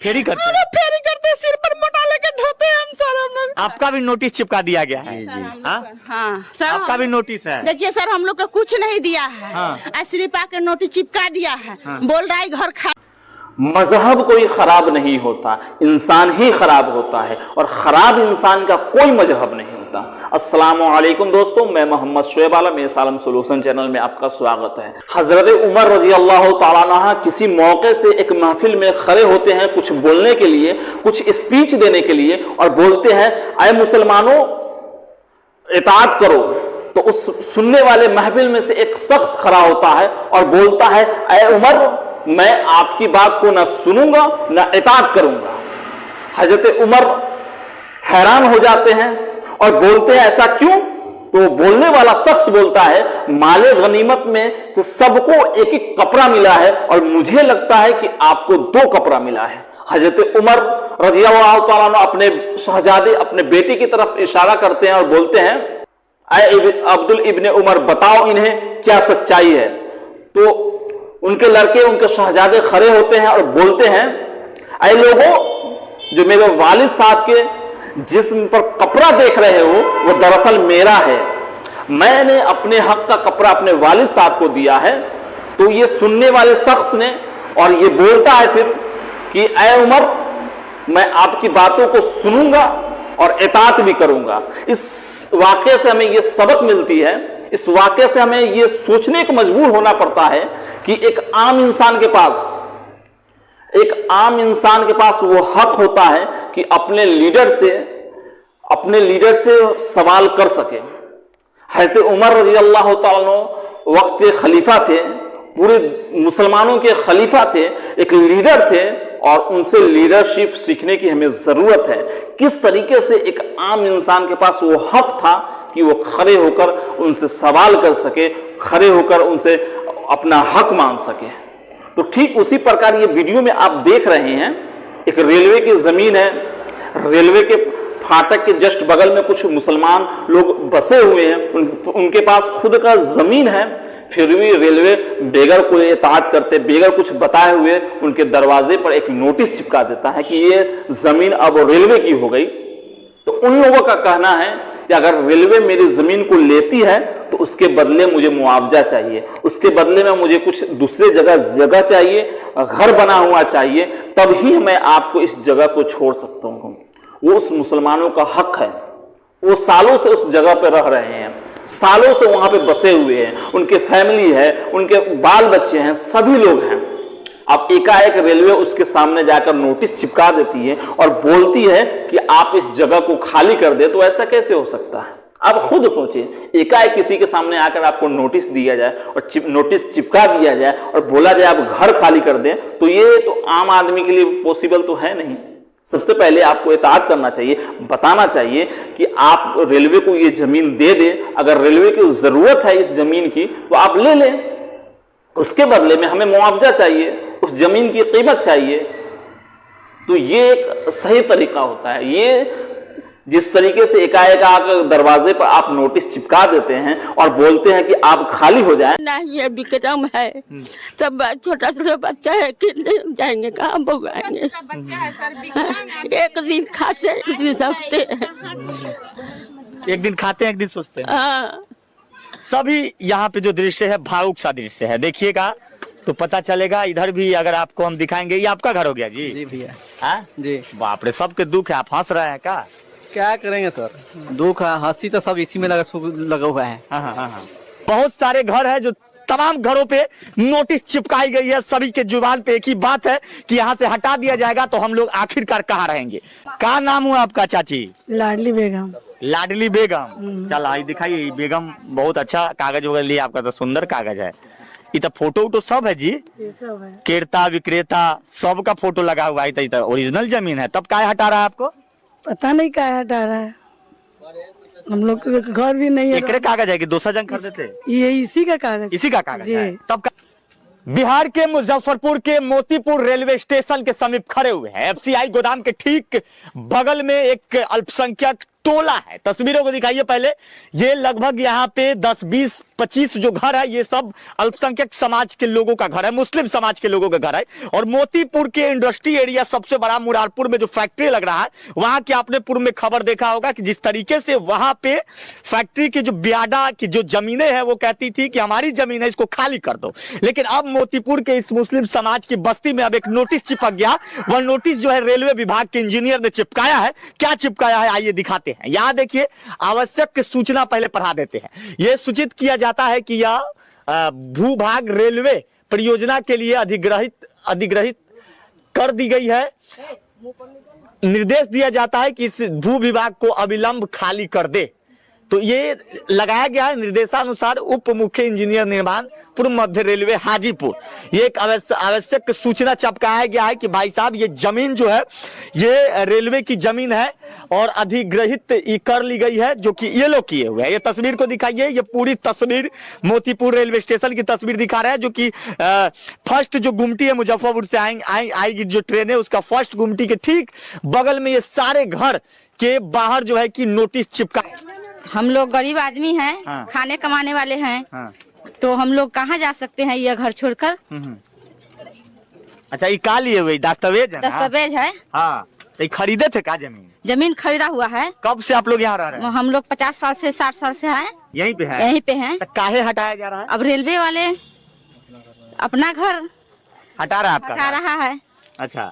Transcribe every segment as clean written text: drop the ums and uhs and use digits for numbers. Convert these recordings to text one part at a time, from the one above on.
फेरी करते हैं? फेरी करते, सिर पर मोटा लेके ढोते हैं हम सर। हम लोग आपका भी नोटिस चिपका दिया गया है? हाँ सर, आपका भी नोटिस है? देखिए सर, हम लोग को कुछ नहीं दिया है। हाँ। सिर्फ आके नोटिस चिपका दिया है। बोल रहा है घर खा। मजहब कोई खराब नहीं होता, इंसान ही खराब होता है, और खराब इंसान का कोई मजहब नहीं होता। अस्सलामु अलैकुम दोस्तों, मैं मोहम्मद शुएब आलम, मेरे सालम सोल्यूशन चैनल में आपका स्वागत है। हजरत उमर रजी अल्लाह तआला अन्हु किसी मौके से एक महफिल में खड़े होते हैं कुछ बोलने के लिए, कुछ स्पीच देने के लिए, और बोलते हैं अय मुसलमानों इताअत करो। तो उस सुनने वाले महफिल में से एक शख्स खड़ा होता है और बोलता है अय उमर, मैं आपकी बात को ना सुनूंगा ना इताअत करूंगा। हजरत उमर हैरान हो जाते हैं और बोलते हैं ऐसा क्यों? तो बोलने वाला शख्स बोलता है माले गनीमत में से सबको एक एक कपड़ा मिला है और मुझे लगता है कि आपको 2 कपड़ा मिला है। हजरत उमर रज़ी अल्लाह तआला अन्हु अपने शहजादे, अपने बेटे की तरफ इशारा करते हैं और बोलते हैं अब्दुल इब्ने उमर, बताओ इन्हें क्या सच्चाई है। तो उनके लड़के, उनके शहजादे खड़े होते हैं और बोलते हैं ऐ लोगों, जो मेरे वालिद साहब के जिस्म पर कपड़ा देख रहे हो वो दरअसल मेरा है। मैंने अपने हक का कपड़ा अपने वालिद साहब को दिया है। तो ये सुनने वाले शख्स ने, और ये बोलता है फिर कि ऐ उमर, मैं आपकी बातों को सुनूंगा और इताअत भी करूंगा। इस वाक्य से हमें ये सबक मिलती है, इस वाक्य से हमें ये सोचने को मजबूर होना पड़ता है कि एक आम इंसान के पास वो हक होता है कि अपने लीडर से सवाल कर सके। हज़रत उमर रज़ी अल्लाह तआला अन्हु वक्त के खलीफा थे, पूरे मुसलमानों के खलीफा थे, एक लीडर थे, और उनसे लीडरशिप सीखने की हमें जरूरत है। किस तरीके से एक आम इंसान के पास वो हक था कि वो खड़े होकर उनसे सवाल कर सके, खड़े होकर उनसे अपना हक मांग सके। तो ठीक उसी प्रकार ये वीडियो में आप देख रहे हैं, एक रेलवे की जमीन है, रेलवे के फाटक के जस्ट बगल में कुछ मुसलमान लोग बसे हुए हैं, उनके पास खुद का जमीन है, फिर भी रेलवे बेगर को इताअत करते, बेगर कुछ बताए हुए उनके दरवाजे पर एक नोटिस चिपका देता है कि ये जमीन अब रेलवे की हो गई। तो उन लोगों का कहना है कि अगर रेलवे मेरी जमीन को लेती है तो उसके बदले मुझे मुआवजा चाहिए, उसके बदले में मुझे कुछ दूसरे जगह चाहिए, घर बना हुआ चाहिए, तभी मैं आपको इस जगह को छोड़ सकता हूं। वो उस मुसलमानों का हक है, वो सालों से उस जगह पर रह रहे हैं, सालों से वहां पे बसे हुए हैं, उनके फैमिली है, उनके बाल बच्चे हैं, सभी लोग हैं। अब एकाएक रेलवे उसके सामने जाकर नोटिस चिपका देती है और बोलती है कि आप इस जगह को खाली कर दे। तो ऐसा कैसे हो सकता है? आप खुद सोचिए, एकाएक किसी के सामने आकर आपको नोटिस दिया जाए और नोटिस चिपका दिया जाए और बोला जाए आप घर खाली कर दें, तो ये तो आम आदमी के लिए पॉसिबल तो है नहीं। सबसे पहले आपको इताअत करना चाहिए, बताना चाहिए कि आप रेलवे को ये जमीन दे दें। अगर रेलवे की जरूरत है इस जमीन की तो आप ले लें, उसके बदले में हमें मुआवजा चाहिए, उस जमीन की कीमत चाहिए। तो ये एक सही तरीका होता है। ये जिस तरीके से एकाएक आकर दरवाजे पर आप नोटिस चिपका देते हैं और बोलते हैं कि आप खाली हो जाएं। नहीं, ये विक्रम है, सब छोटा छोटा बच्चा है, जाएंगे कहाँ भोगाएंगे। एक दिन खाते एक दिन सोचते हैं, एक दिन खाते हैं एक दिन सोचते हैं। सभी यहाँ पे जो दृश्य है भावुक सा दृश्य है, देखिएगा तो पता चलेगा। इधर भी अगर आपको हम दिखाएंगे, ये आपका घर हो गया जी? जी भैया। हाँ जी। बाप रे, सबके दुख है, आप हंस रहे हैं क्या करेंगे सर, दुख हंसी तो सब इसी में लगा हुआ है। हाँ। बहुत सारे घर है जो तमाम घरों पे नोटिस चिपकाई गई है, सभी के जुबान पे एक ही बात है कि यहाँ से हटा दिया जाएगा तो हम लोग आखिरकार कहाँ रहेंगे। क्या नाम हुआ आपका चाची? लाडली बेगम। लाडली बेगम, चल आई दिखाइए। बेगम बहुत अच्छा कागज वगैरह लिए, आपका तो सुंदर कागज है। इतना फोटो वोटो सब है जी? ये सब है। क्रेता विक्रेता सबका फोटो लगा हुआ है। तो ओरिजिनल जमीन है, तब क्या हटा रहा है आपको? पता नहीं क्या हटा रहा है, हम लोग के घर भी नहीं है। एकरे कागज है कि दूसरा जंग कर देते? ये इसी का कागज। इसी का कागज है तब का। बिहार के मुजफ्फरपुर के मोतीपुर रेलवे स्टेशन के समीप खड़े हुए हैं। एफसीआई गोदाम के ठीक बगल में एक अल्पसंख्यक टोला है। तस्वीरों को दिखाइए पहले। ये लगभग यहाँ पे 10, 20, 25 जो घर है ये सब अल्पसंख्यक समाज के लोगों का घर है, मुस्लिम समाज के लोगों का घर है। और मोतीपुर के इंडस्ट्री एरिया सबसे बड़ा मुरारपुर में जो फैक्ट्री लग रहा है, वहां के आपने पूर्व में खबर देखा होगा कि जिस तरीके से वहां पे फैक्ट्री की जो बियाडा की जो जमीनें हैं वो कहती थी कि हमारी जमीन है, इसको खाली कर दो। लेकिन अब मोतीपुर के इस मुस्लिम समाज की बस्ती में अब एक नोटिस चिपक गया। वह नोटिस जो है रेलवे विभाग के इंजीनियर ने चिपकाया है। क्या चिपकाया है आइए दिखाते हैं। यहां देखिए, आवश्यक सूचना पहले पढ़ा देते हैं। यह सूचित किया जाता है कि यह भूभाग रेलवे परियोजना के लिए अधिग्रहित कर दी गई है। निर्देश दिया जाता है कि इस भू विभाग को अविलंब खाली कर दे। तो ये लगाया गया है निर्देशानुसार उप मुख्य इंजीनियर निर्माण पूर्व मध्य रेलवे हाजीपुर। ये एक आवश्यक सूचना चिपकाया गया है कि भाई साहब ये जमीन जो है ये रेलवे की जमीन है और अधिग्रहित कर ली गई है, जो कि ये लोग किए हुए हैं। ये तस्वीर को दिखाइए। ये पूरी तस्वीर मोतीपुर रेलवे स्टेशन की तस्वीर दिखा रहा है, जो कि फर्स्ट जो गुमटी है मुजफ्फरपुर से आएगी जो ट्रेन है, उसका फर्स्ट गुमटी के ठीक बगल में ये सारे घर के बाहर जो है कि नोटिस चिपका। हम लोग गरीब आदमी हैं, हाँ। खाने कमाने वाले हैं, हाँ। तो हम लोग कहाँ जा सकते हैं ये घर छोड़कर। अच्छा, ये का लिए हुए दस्तावेज है ना? दस्तावेज है। हाँ, तो ये खरीदे थे का जमीन? जमीन खरीदा हुआ है। कब से आप लोग यहाँ रह रहे हैं? हम लोग 50 साल से 60 साल से हैं, यहीं पे है? यहीं पे हैं। तो काहे हटाया जा रहा है? अब रेलवे वाले अपना घर हटा रहा है आपका हटा घर? रहा है। अच्छा,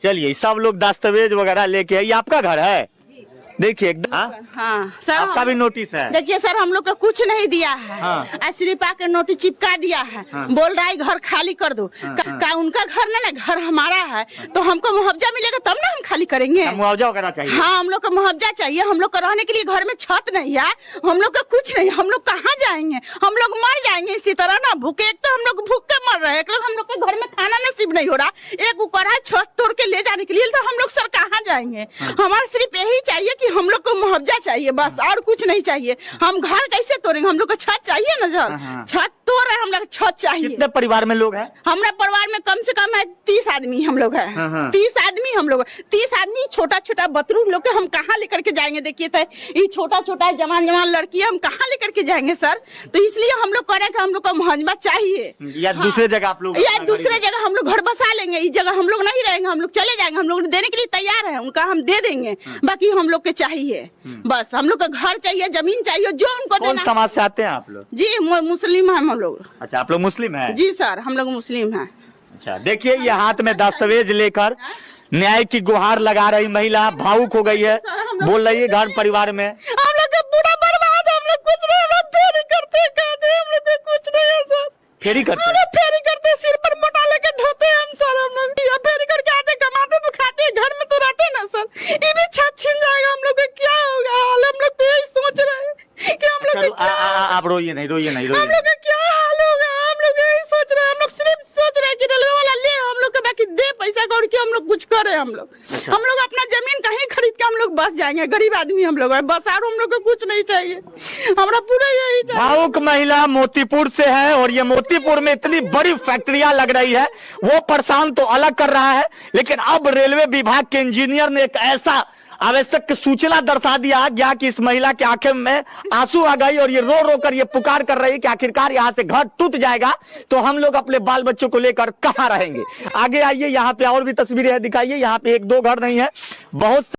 चलिए सब लोग दस्तावेज वगैरह लेके, ये आपका घर है? देखिए एकदम। हाँ सर, आपका भी नोटिस है? देखिए सर, हम लोग को कुछ नहीं दिया है। हाँ। सिर्फ आके नोटिस चिपका दिया है। हाँ। बोल रहा है घर खाली कर दो। का उनका घर ना घर हमारा है, तो हमको मुआवजा मिलेगा तब ना हम खाली करेंगे। मुआवजा वगैरह चाहिए? हाँ, हम लोग को मुआवजा चाहिए। हम लोग को रहने के लिए घर में छत नहीं है, हम लोग का कुछ नहीं। हम लोग कहाँ जाएंगे? हम लोग मर जाएंगे इसी तरह ना भूखे। एक तो हम लोग भूख के मर रहे हैं, हम लोग के घर में खाना नसीब नहीं हो रहा। एक ऊपर है छत तोड़ के ले जाने के लिए, तो हम लोग सर कहाँ जाएंगे? हमारा सिर्फ यही चाहिए कि हम लोग को मुआवजा चाहिए, बस और कुछ नहीं चाहिए। हम घर कैसे तोड़ेंगे? हम लोग को छत चाहिए ना सर। छत तोड़ रहे, हम लोग छत चाहिए। कितने परिवार में लोग हैं? हमारे परिवार में कम से कम है 30 आदमी हम लोग हैं। 30 आदमी हम लोग, 30 आदमी। छोटा छोटा बतरू लोग के हम कहाँ लेकर के जाएंगे? देखिए तो ये छोटा छोटा जवान लड़की हम कहाँ लेकर के जाएंगे सर? तो इसलिए हम लोग कह रहे हैं कि हम लोग को मुआवजा चाहिए। या दूसरे जगह आप लोग? या दूसरे जगह हम लोग घर बसा लेंगे। इस जगह हम लोग नहीं रहेंगे, हम लोग चले जाएंगे। हम लोग देने के लिए तैयार है, उनका हम दे देंगे। बाकी हम लोग के चाहिए, बस हम लोग का घर चाहिए, जमीन चाहिए, जो उनको कौन देना। समाज से आते हैं आप लोग? जी मुस्लिम है हम लोग। अच्छा, आप लोग मुस्लिम हैं? जी सर, हम लोग मुस्लिम हैं। अच्छा, देखिए ये हाथ में दस्तावेज लेकर न्याय की गुहार लगा रही महिला भावुक हो गई है। बोल रही है घर परिवार में हम लोग का पूरा बर्बाद है, हम लोग कुछ नहीं, हम लोग फेरी करते खाते, हम लोग का कुछ नहीं है सर। फेरी करते? हम लोग फेरी करते, सिर पर मोटा लेके ढोते हैं हम सर। हम लोग फेरी करके आते, कमाते तो खाते, घर में तो रहते ना सर। ये भी छत छीन जाएगा, हम लोग का क्या होगा हाल? हम लोग तो यही सोच रहे हैं कि हम लोग आप रोइए नहीं, रोइए नहीं, हम रोइए। लोग का क्या हाल होगा? हम लोग यही सोच रहे हैं। हम लोग सिर्फ सोच रहे हैं कि रेलवे वाला ले हम लोग के, बाकी दे पैसा कौड़ के हम लोग कुछ करे। हम लोग अपना जमीन कहीं खरीद के हम लोग बस जाएंगे। गरीब आदमी हम लोग है, बस और हम लोग को कुछ नहीं चाहिए। हमारा पूरा यही चाहिए। भावुक महिला मोतीपुर से है और ये मोतीपुर में इतनी बड़ी फैक्ट्रियां लग रही है, वो परेशान तो अलग कर रहा है, लेकिन अब रेलवे विभाग के इंजीनियर ने एक ऐसा आवश्यक सूचना दर्शा दिया गया कि इस महिला के आंखें में आंसू आ गई और ये रो रो कर ये पुकार कर रही है कि आखिरकार यहाँ से घर टूट जाएगा तो हम लोग अपने बाल बच्चों को लेकर कहाँ रहेंगे। आगे आइए, यहाँ पे और भी तस्वीरें दिखाइए। यहाँ पे 1-2 घर नहीं है, बहुत